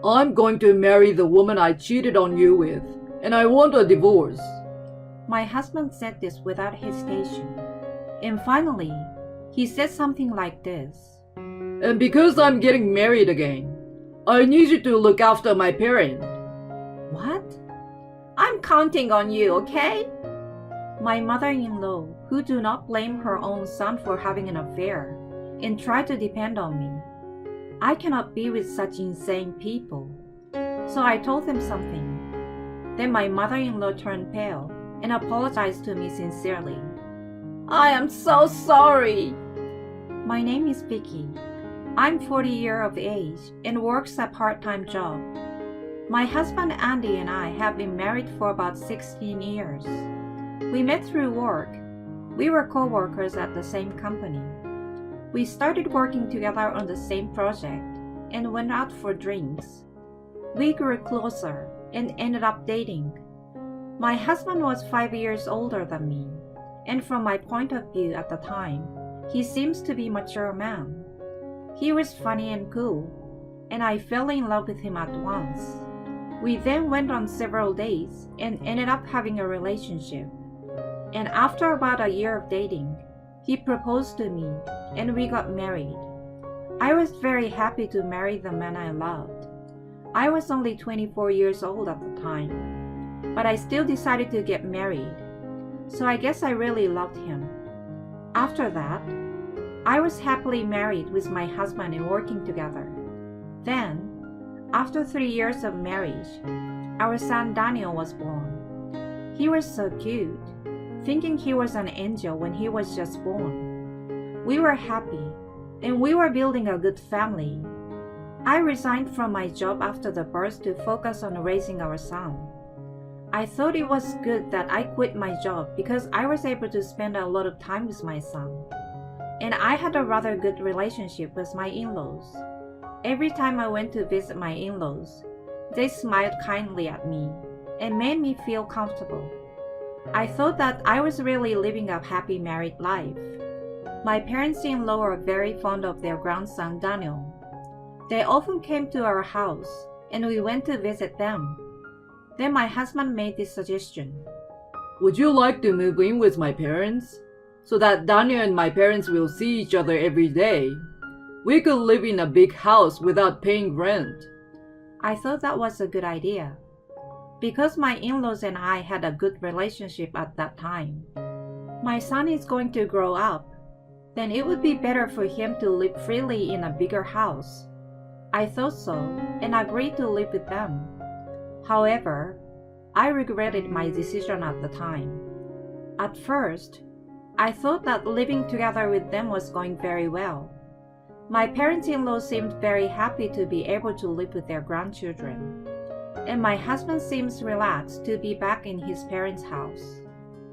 I'm going to marry the woman I cheated on you with, and I want a divorce. My husband said this without hesitation. And finally, he said something like this. And because I'm getting married again, I need you to look after my parent. What? I'm counting on you, okay? My mother-in-law, who do not blame her own son for having an affair and try to depend on me. I cannot be with such insane people. So I told them something. Then my mother-in-law turned pale and apologized to me sincerely. I am so sorry. My name is Vicky. I'm 40 years of age and works a part-time job. My husband Andy and I have been married for about 16 years. We met through work. We were co-workers at the same company. We started working together on the same project and went out for drinks. We grew closer and ended up dating. My husband was 5 years older than me, and from my point of view at the time, he seems to be a mature man. He was funny and cool, and I fell in love with him at once. We then went on several dates and ended up having a relationship. And after about a year of dating, he proposed to me and we got married. I was very happy to marry the man I loved. I was only 24 years old at the time, but I still decided to get married. So I guess I really loved him. After that, I was happily married with my husband and working together. Then, after 3 years of marriage, our son Daniel was born. He was so cute, thinking he was an angel when he was just born. We were happy, and we were building a good family. I resigned from my job after the birth to focus on raising our son. I thought it was good that I quit my job because I was able to spend a lot of time with my son. And I had a rather good relationship with my in-laws. Every time I went to visit my in-laws, they smiled kindly at me and made me feel comfortable. I thought that I was really living a happy married life. My parents-in-law are very fond of their grandson Daniel. They often came to our house and we went to visit them. Then my husband made this suggestion. Would you like to move in with my parents? So that Daniel and my parents will see each other every day. We could live in a big house without paying rent. I thought that was a good idea. Because my in-laws and I had a good relationship at that time. My son is going to grow up. Then it would be better for him to live freely in a bigger house. I thought so and agreed to live with them. However, I regretted my decision at the time. At first, I thought that living together with them was going very well. My parents-in-law seemed very happy to be able to live with their grandchildren. And my husband seems relaxed to be back in his parents' house.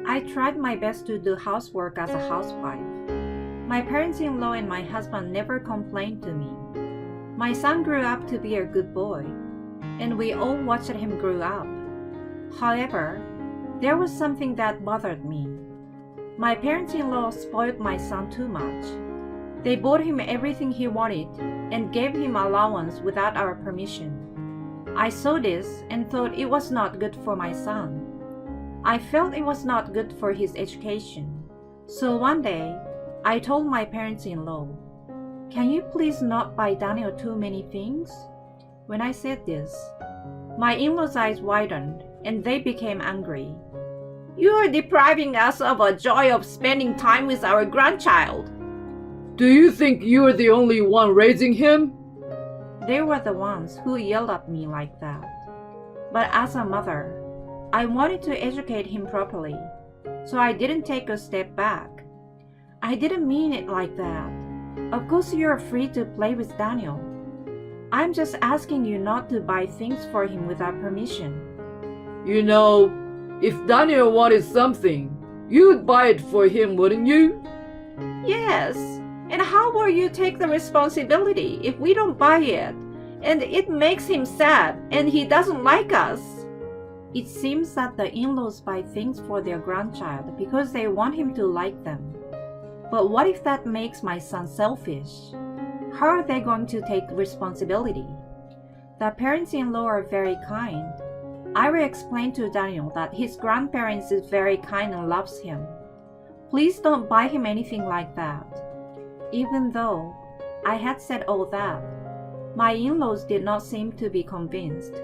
I tried my best to do housework as a housewife. My parents-in-law and my husband never complained to me. My son grew up to be a good boy, and we all watched him grow up. However, there was something that bothered me. My parents-in-law spoiled my son too much. They bought him everything he wanted and gave him allowance without our permission. I saw this and thought it was not good for my son. I felt it was not good for his education. So one day, I told my parents-in-law, "Can you please not buy Daniel too many things?" When I said this, my in-laws' eyes widened and they became angry. "You are depriving us of a joy of spending time with our grandchild." Do you think you are the only one raising him? They were the ones who yelled at me like that. But as a mother, I wanted to educate him properly, so I didn't take a step back. I didn't mean it like that. Of course you're free to play with Daniel. I'm just asking you not to buy things for him without permission. You know, if Daniel wanted something, you'd buy it for him, wouldn't you? Yes. And how will you take the responsibility if we don't buy it, and it makes him sad and he doesn't like us? It seems that the in-laws buy things for their grandchild because they want him to like them. But what if that makes my son selfish? How are they going to take responsibility? The parents-in-law are very kind. I will explain to Daniel that his grandparents is very kind and loves him. Please don't buy him anything like that. Even though I had said all that, my in-laws did not seem to be convinced.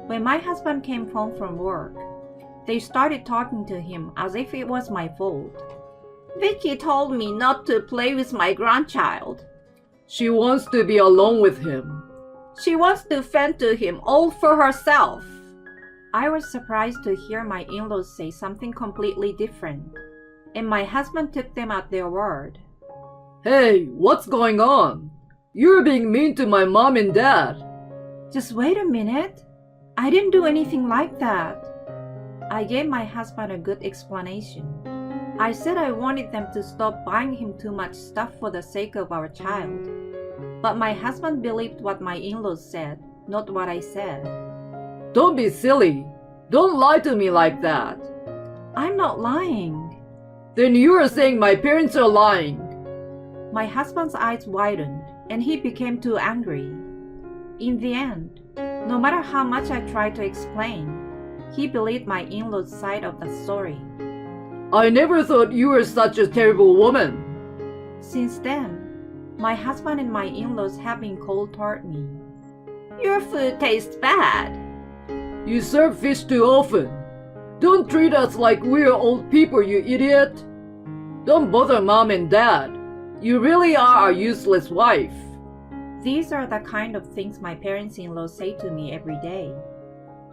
When my husband came home from work, they started talking to him as if it was my fault. Vicky told me not to play with my grandchild. She wants to be alone with him. She wants to fend to him all for herself. I was surprised to hear my in-laws say something completely different, and my husband took them at their word. Hey, what's going on? You're being mean to my mom and dad. Just wait a minute. I didn't do anything like that. I gave my husband a good explanation. I said I wanted them to stop buying him too much stuff for the sake of our child. But my husband believed what my in-laws said, not what I said. Don't be silly. Don't lie to me like that. I'm not lying. Then you are saying my parents are lying. My husband's eyes widened, and he became too angry. In the end, no matter how much I tried to explain, he believed my in-laws' side of the story. I never thought you were such a terrible woman. Since then, my husband and my in-laws have been cold toward me. Your food tastes bad. You serve fish too often. Don't treat us like we're old people, you idiot. Don't bother mom and dad. You really are a useless wife. These are the kind of things my parents-in-law say to me every day.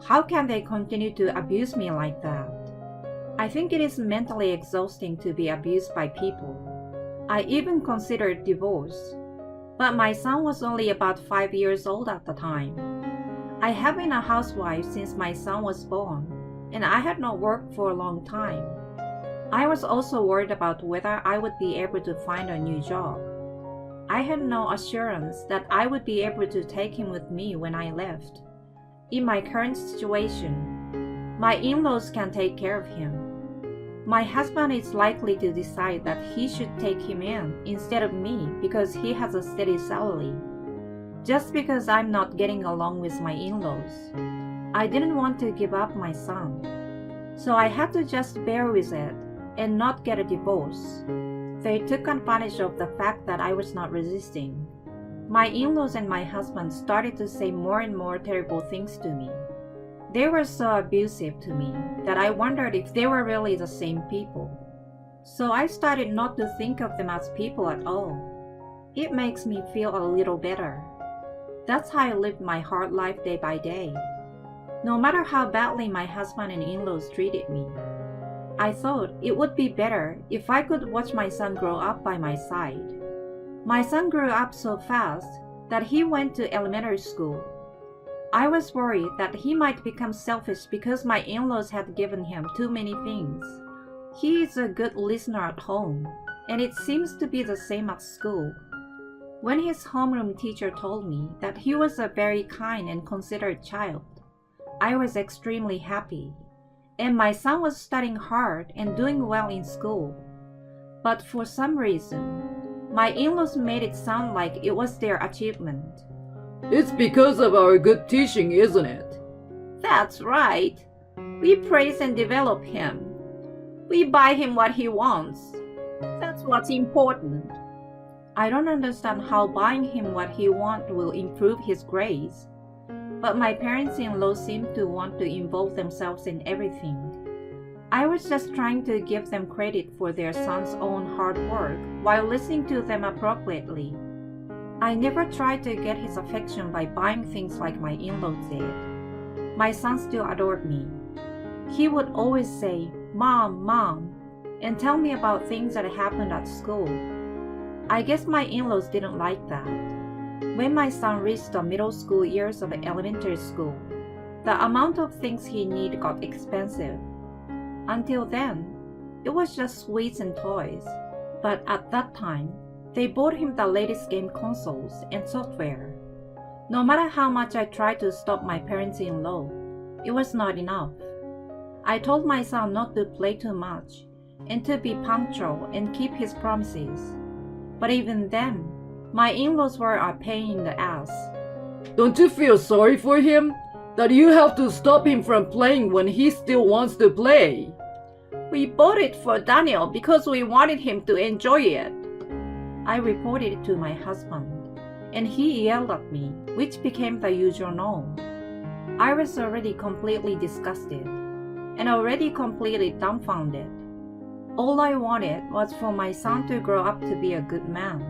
How can they continue to abuse me like that? I think it is mentally exhausting to be abused by people. I even considered divorce. But my son was only about 5 years old at the time. I have been a housewife since my son was born, and I had not worked for a long time. I was also worried about whether I would be able to find a new job. I had no assurance that I would be able to take him with me when I left. In my current situation, my in-laws can take care of him. My husband is likely to decide that he should take him in instead of me because he has a steady salary. Just because I'm not getting along with my in-laws, I didn't want to give up my son. So I had to just bear with it and not get a divorce. They took advantage of the fact that I was not resisting. My in-laws and my husband started to say more and more terrible things to me. They were so abusive to me that I wondered if they were really the same people. So I started not to think of them as people at all. It makes me feel a little better. That's how I lived my hard life day by day. No matter how badly my husband and in-laws treated me, I thought it would be better if I could watch my son grow up by my side. My son grew up so fast that he went to elementary school. I was worried that he might become selfish because my in-laws had given him too many things. He is a good listener at home, and it seems to be the same at school. When his homeroom teacher told me that he was a very kind and considerate child, I was extremely happy, and my son was studying hard and doing well in school. But for some reason, my in-laws made it sound like it was their achievement. It's because of our good teaching, isn't it? That's right. We praise and develop him. We buy him what he wants. That's what's important. I don't understand how buying him what he wants will improve his grades. But my parents-in-law seem to want to involve themselves in everything. I was just trying to give them credit for their son's own hard work while listening to them appropriately. I never tried to get his affection by buying things like my in-laws did. My son still adored me. He would always say, "Mom, Mom," and tell me about things that happened at school. I guess my in-laws didn't like that. When my son reached the middle school years of elementary school, the amount of things he needed got expensive. Until then, it was just sweets and toys. But at that time, they bought him the latest game consoles and software. No matter how much I tried to stop my parents-in-law, it was not enough. I told my son not to play too much and to be punctual and keep his promises. But even then, my in-laws were a pain in the ass. Don't you feel sorry for him? That you have to stop him from playing when he still wants to play? We bought it for Daniel because we wanted him to enjoy it. I reported it to my husband, and he yelled at me, which became the usual norm. I was already completely disgusted, and already completely dumbfounded. All I wanted was for my son to grow up to be a good man.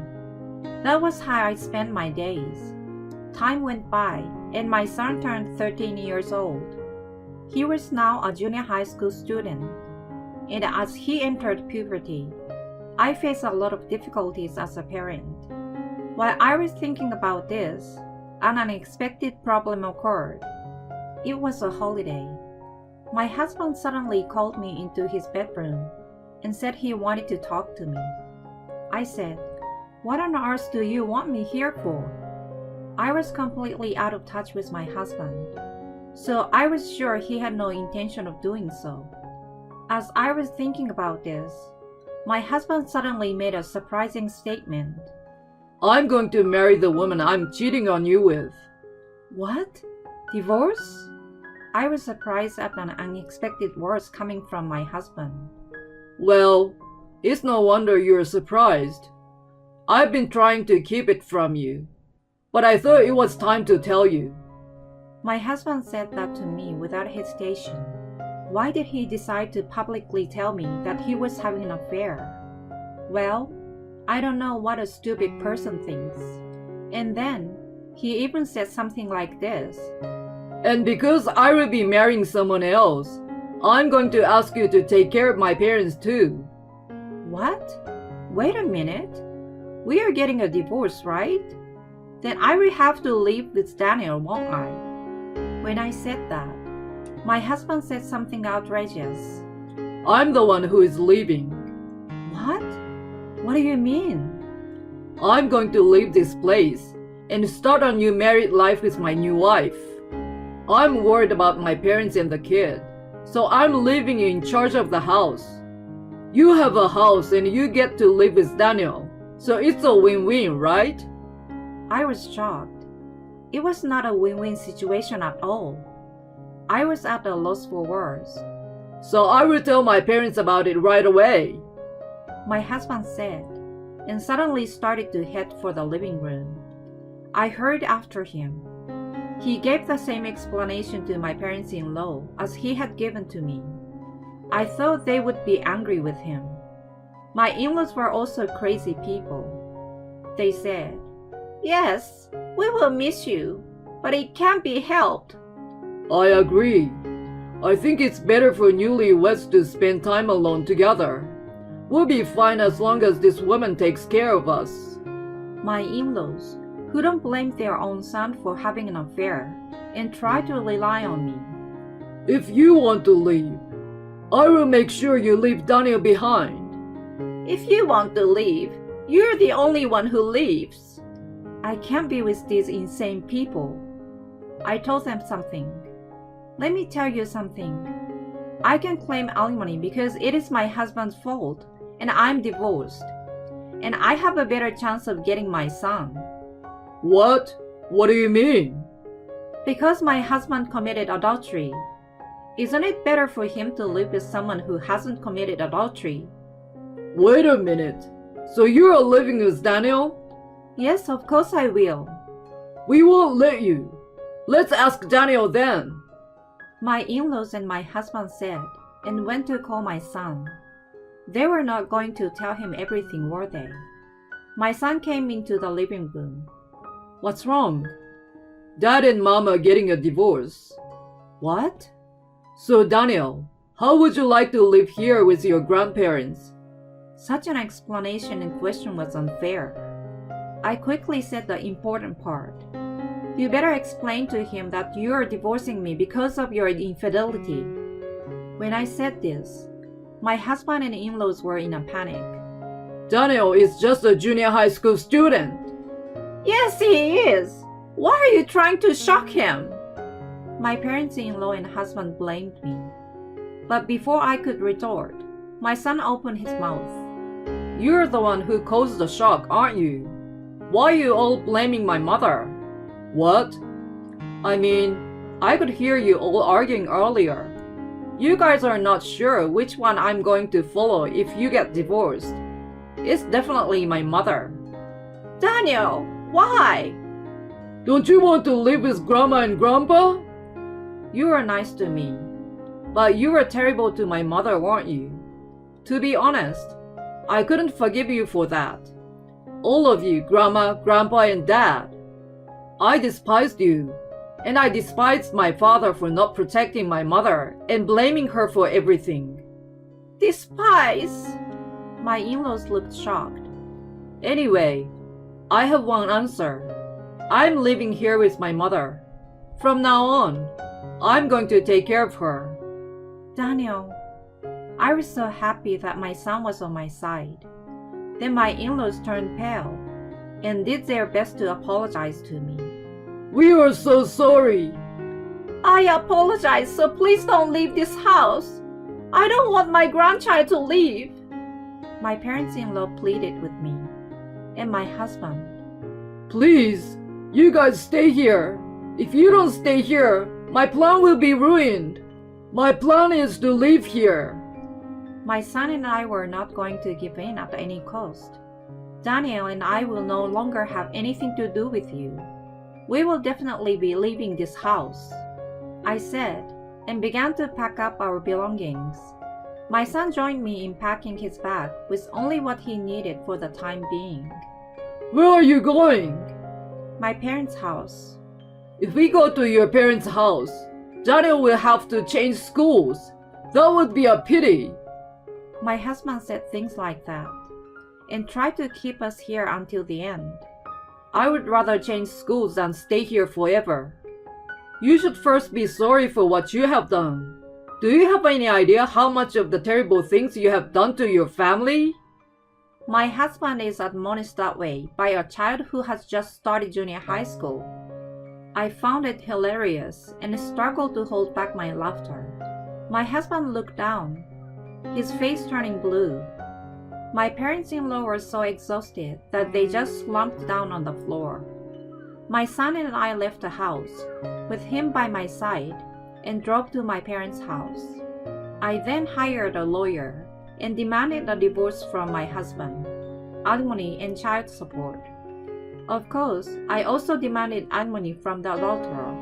That was how I spent my days. Time went by, and my son turned 13 years old. He was now a junior high school student, and as he entered puberty, I faced a lot of difficulties as a parent. While I was thinking about this, an unexpected problem occurred. It was a holiday. My husband suddenly called me into his bedroom and said he wanted to talk to me. I said, "What on earth do you want me here for?" I was completely out of touch with my husband, so I was sure he had no intention of doing so. As I was thinking about this, my husband suddenly made a surprising statement. "I'm going to marry the woman I'm cheating on you with." What? Divorce? I was surprised at an unexpected words coming from my husband. Well, it's no wonder you're surprised. I've been trying to keep it from you, but I thought it was time to tell you. My husband said that to me without hesitation. Why did he decide to publicly tell me that he was having an affair? Well, I don't know what a stupid person thinks. And then, he even said something like this. "And because I will be marrying someone else, I'm going to ask you to take care of my parents too." What? Wait a minute. We are getting a divorce, right? Then I will have to live with Daniel, won't I? When I said that, my husband said something outrageous. "I'm the one who is leaving." What? What do you mean? "I'm going to leave this place and start a new married life with my new wife. I'm worried about my parents and the kid, so I'm leaving you in charge of the house. You have a house and you get to live with Daniel, so it's a win-win, right?" I was shocked. It was not a win-win situation at all. I was at a loss for words. "So I will tell my parents about it right away," my husband said, and suddenly started to head for the living room. I hurried after him. He gave the same explanation to my parents-in-law as he had given to me. I thought they would be angry with him. My in-laws were also crazy people. They said, "Yes, we will miss you, but it can't be helped." I agree. I think it's better for newlyweds to spend time alone together. We'll be fine as long as this woman takes care of us. My in-laws, who don't blame their own son for having an affair and try to rely on me. "If you want to leave, I will make sure you leave Daniel behind." "If you want to leave, you're the only one who leaves." I can't be with these insane people. I told them something. Let me tell you something. I can claim alimony because it is my husband's fault and I'm divorced. And I have a better chance of getting my son. What? What do you mean? Because my husband committed adultery. Isn't it better for him to live with someone who hasn't committed adultery? Wait a minute. So you are living with Daniel? Yes, of course I will. We won't let you. Let's ask Daniel then. My in-laws and my husband said, and went to call my son. They were not going to tell him everything, were they? My son came into the living room. What's wrong? Dad and Mom are getting a divorce. What? So Daniel, how would you like to live here with your grandparents? Such an explanation and question was unfair. I quickly said the important part. You better explain to him that you are divorcing me because of your infidelity. When I said this, my husband and in-laws were in a panic. Daniel is just a junior high school student. Yes, he is. Why are you trying to shock him? My parents-in-law and husband blamed me. But before I could retort, my son opened his mouth. You're the one who caused the shock, aren't you? Why are you all blaming my mother? What? I mean, I could hear you all arguing earlier. You guys are not sure which one I'm going to follow if you get divorced. It's definitely my mother. Daniel, why? Don't you want to live with Grandma and Grandpa? You were nice to me. But you were terrible to my mother, weren't you? To be honest, I couldn't forgive you for that. All of you, Grandma, Grandpa, and Dad. I despised you. And I despised my father for not protecting my mother and blaming her for everything. Despise? My in-laws looked shocked. Anyway, I have one answer. I'm living here with my mother. From now on, I'm going to take care of her. Daniel, I was so happy that my son was on my side. Then my in-laws turned pale and did their best to apologize to me. We are so sorry. I apologize, so please don't leave this house. I don't want my grandchild to leave. My parents-in-law pleaded with me, and my husband. Please, you guys stay here. If you don't stay here, my plan will be ruined. My plan is to live here. My son and I were not going to give in at any cost. Daniel and I will no longer have anything to do with you. We will definitely be leaving this house, I said, and began to pack up our belongings. My son joined me in packing his bag with only what he needed for the time being. Where are you going? My parents' house. If we go to your parents' house, Daniel will have to change schools. That would be a pity. My husband said things like that and tried to keep us here until the end. I would rather change schools than stay here forever. You should first be sorry for what you have done. Do you have any idea how much of the terrible things you have done to your family? My husband is admonished that way by a child who has just started junior high school. I found it hilarious and struggled to hold back my laughter. My husband looked down, his face turning blue. My parents-in-law were so exhausted that they just slumped down on the floor. My son and I left the house, with him by my side, and drove to my parents' house. I then hired a lawyer and demanded a divorce from my husband, alimony and child support. Of course, I also demanded alimony from the adulterer.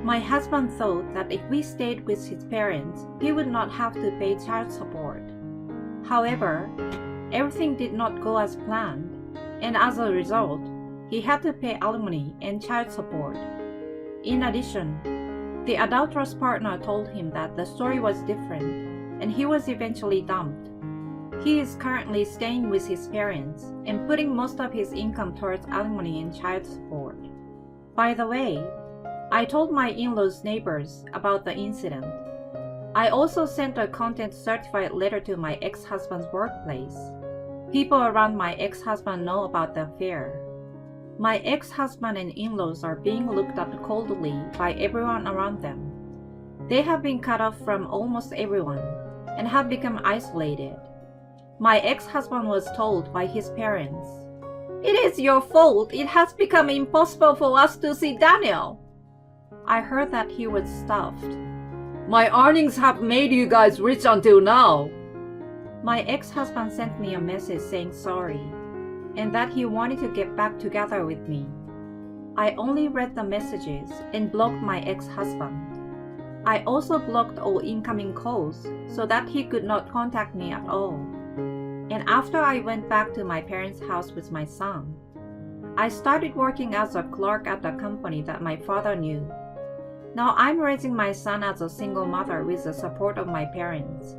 My husband thought that if we stayed with his parents, he would not have to pay child support. However, everything did not go as planned, and as a result, he had to pay alimony and child support. In addition, the adulterous partner told him that the story was different, and he was eventually dumped. He is currently staying with his parents and putting most of his income towards alimony and child support. By the way, I told my in-laws' neighbors about the incident. I also sent a content-certified letter to my ex-husband's workplace. People around my ex-husband know about the affair. My ex-husband and in-laws are being looked at coldly by everyone around them. They have been cut off from almost everyone and have become isolated. My ex-husband was told by his parents, "It is your fault. It has become impossible for us to see Daniel." I heard that he was stuffed. My earnings have made you guys rich until now. My ex-husband sent me a message saying sorry, and that he wanted to get back together with me. I only read the messages and blocked my ex-husband. I also blocked all incoming calls so that he could not contact me at all. And after I went back to my parents' house with my son, I started working as a clerk at a company that my father knew. Now I'm raising my son as a single mother with the support of my parents.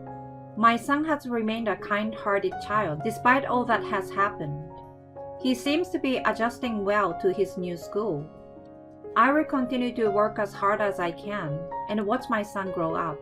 My son has remained a kind-hearted child despite all that has happened. He seems to be adjusting well to his new school. I will continue to work as hard as I can and watch my son grow up.